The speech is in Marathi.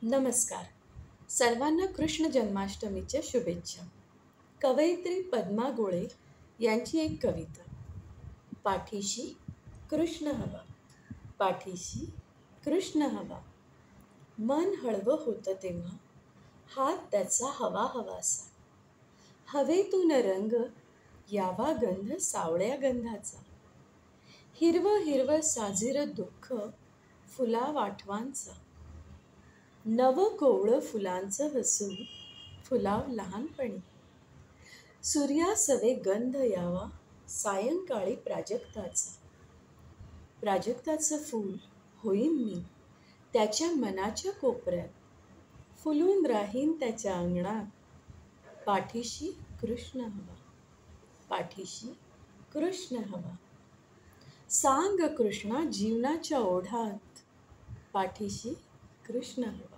नमस्कार. सर्वांना कृष्ण जन्माष्टमीच्या शुभेच्छा. कवयित्री पद्मा गोळे यांची एक कविता. पाठीशी कृष्ण हवा, पाठीशी कृष्ण हवा. मन हळवं होतं तेव्हा, हात त्याचा हवा हवासा. हवेतून रंग यावा गंध सावळ्या गंधाचा. हिरवं हिरवं साजिर दुःख फुला वाटवांचा. नवं कोवळं फुलांचं हसून फुलाव लहानपणी. सूर्यासवे गंध यावा सायंकाळी प्राजक्ताचा. प्राजक्ताचं फूल होईन मी त्याच्या मनाच्या कोपऱ्यात. फुलून राहीन त्याच्या अंगणात. पाठीशी कृष्ण हवा, पाठीशी कृष्ण हवा. सांग कृष्णा जीवनाच्या ओढ्यात, पाठीशी कृष्ण हवा.